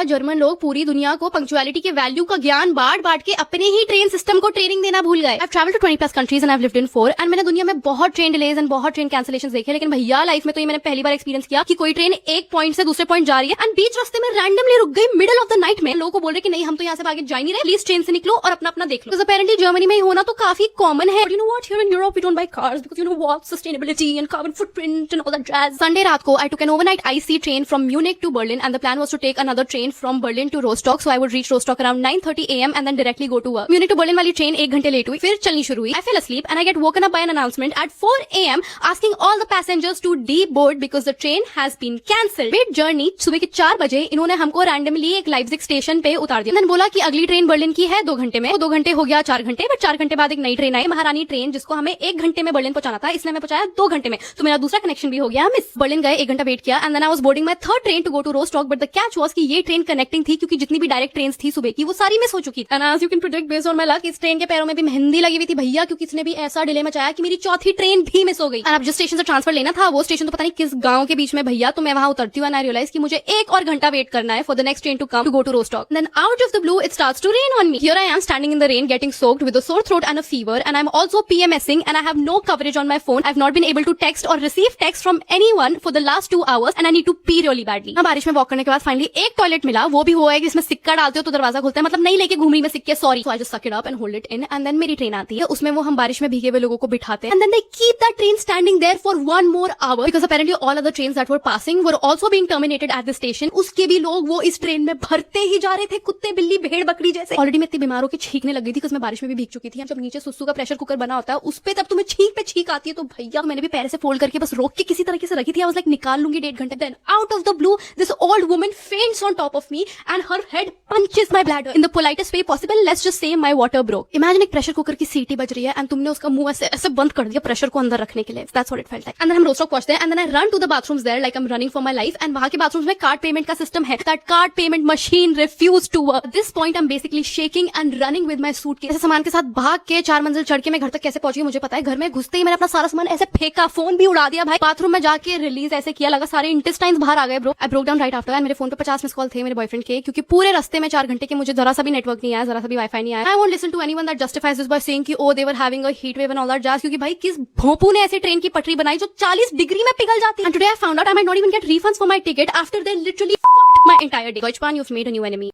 German लोग पूरी दुनिया को पंक्चुअलिटी के वैल्यू का ज्ञान बांट बांट के अपने ही ट्रेन सिस्टम को ट्रेनिंग देना भूल गए। I've traveled to 20+ countries and I've lived in 4 and मैंने दुनिया में बहुत ट्रेन डिलेज एंड बहुत ट्रेन कैंसिलेशंस देखे, लेकिन भैया लाइफ में तो ये मैंने पहली बार एक्सपीरियंस किया कि कोई ट्रेन एक पॉइंट से दूसरे पॉइंट जा रही है एंड बीच रास्ते में रैंडमली रुक गई मिडिल ऑफ द नाइट में। लोगों को बोल रहे कि नहीं हम तो यहाँ से आगे जा नहीं रहे, प्लीज ट्रेन से निकलो और अपना अपना देख लो। अपेरेंटली जर्मनी में होना तो काफी कॉमन है। You know what? Here in Europe we don't buy cars because you know what? Sustainability and carbon footprint and all that jazz. Sunday रात को I took an overnight IC train from Munich to Berlin and the plan was to take another train from Berlin to Rostock, so I would reach Rostock around 9:30 AM and then directly go to work. Munich to Berlin वाली train 1 घंटे late हुई, फिर चलनी शुरू हुई। I fell asleep and I get woken up by an announcement at 4 AM asking all the passengers to deboard because the train has been cancelled. Mid journey सुबह के 4 बजे इन्होंने हमको रैंडमली एक लाइप्जिग स्टेशन पे उतार दिया। बोला कि अगली ट्रेन बर्लिन की है 2 घंटे में। वो 2 घंटे हो गया 4 घंटे, बट 4 घंटे बाद एक नई ट्रेन आई, महारानी ट्रेन, जिसको हमें 1 घंटे में बर्लिन पहुंचाना था, इसने हमें पहुंचाया 2 घंटे में। तो मेरा दूसरा कनेक्शन भी हो गया मिस। बर्लिन गए, 1 घंटा वेट किया and then I was boarding my third train to go to Rostock, but the catch was कि ये ट्रेन कनेक्टिंग थी क्योंकि जितनी भी डायरेक्ट ट्रेन थी सुबह की वो सारी मिस हो चुकी थी। And as you can predict based on my luck, इस ट्रेन के पैरों में भी मेहंदी लगी हुई थी भैया, क्योंकि इसने भी ऐसा डिले मचाया कि मेरी चौथी ट्रेन भी मिस हो गई। एंड अब जिस स्टेशन से ट्रांसफर लेना था वो स्टेशन तो पता नहीं किस गांव के बीच में भैया, तो मैं वहां उतरती हूँ एंड आई रियलाइज कि मुझे 1 और घंटा वेट करना है for the next train to come to go to Rostock. Then out of the blue it starts to rain on me. Here I am standing in the rain getting soaked with a sore throat and a fever, and I'm also PMSing and I have no coverage on my phone. I've not been able to text or receive text from anyone for the last 2 hours and I need to pee really badly. बारिश में walk करने के बाद finally एक toilet मिला, वो भी हुआ है कि इसमें सिक्का डालते हो तो दरवाजा खुलता है, मतलब नहीं लेके घूम रही मैं सिक्के, sorry. So I just suck it up and hold it in and then मेरी ट्रेन आती है, उसमें वो हम बारिश में भीगे हुए लोगों को बिठाते हैं and then they keep that train standing there for 1 more hour because apparently all other trains that were passing were also being terminated at the station. उसके भी लोग वो इस ट्रेन में भरते ही जा रहे थे, कुत्ते बिल्ली भेड़ बकरी जैसे। ऑलरेडी मैं इतनी बीमार होकर छींकने लगी थी because मैं बारिश में भी भीग चुकी थी। जब नीचे सुसु का प्रेशर कुकर बना होता है उस पे तब तुम्हें छींक पे छींक आती है, तो भैया मैंने भी पैर से फोल्ड करके बस रोक के किसी तरीके से रखी थी। आई वाज लाइक निकाल लूंगी 1.5 घंटे। Then out of the blue this old woman faints on top of me and her head punches my bladder in the politest way possible. Let's just say my water broke. Imagine एक pressure cooker की सीटी बज रही है and तुमने उसका मुंह ऐसे बंद कर दिया प्रेशर को अंदर रखने के लिए। That's what it felt like. And then हम रोस्टॉक पहुंचते हैं and then I run to the bathrooms there like I am running for my life and वहां के बाथरूम्स में कार्ड पेमेंट का सिस्टम है। That card payment machine refuse to work. This point I am basically shaking and running with my suitcase. सामान के साथ भाग के 4 मंजिल चढ़ के मैं घर तक कैसे पहुंची मुझे पता है। घर में घुसते ही मैंने अपना सारा सामान ऐसे फेंका, फोन भी उड़ा दिया भाई। बाथरूम में जाके रिलीज ऐसे किया, लगा सारे इंटेस्टाइन्स बाहर आ गए bro. I broke down right after and मेरे फोन पे 50 मिस कॉल थे मेरे बॉयफ्रेंड के, क्योंकि पूरे रास्ते में 4 घंटे के मुझे जरा सा भी नेटवर्क नहीं आया, जरा सा भी वाईफाई नहीं आया। I won't listen to anyone that justifies this by saying कि oh they were having a heat wave and all that jazz, क्योंकि भाई किस भोंपू ने ऐसे ट्रेन की पटरी बनाई जो 40 डिग्री में पिघल जाती है। And today I found out I might not even get refunds for my ticket after they literally fucked my entire day. Deutsche Bahn, you've made a new enemy.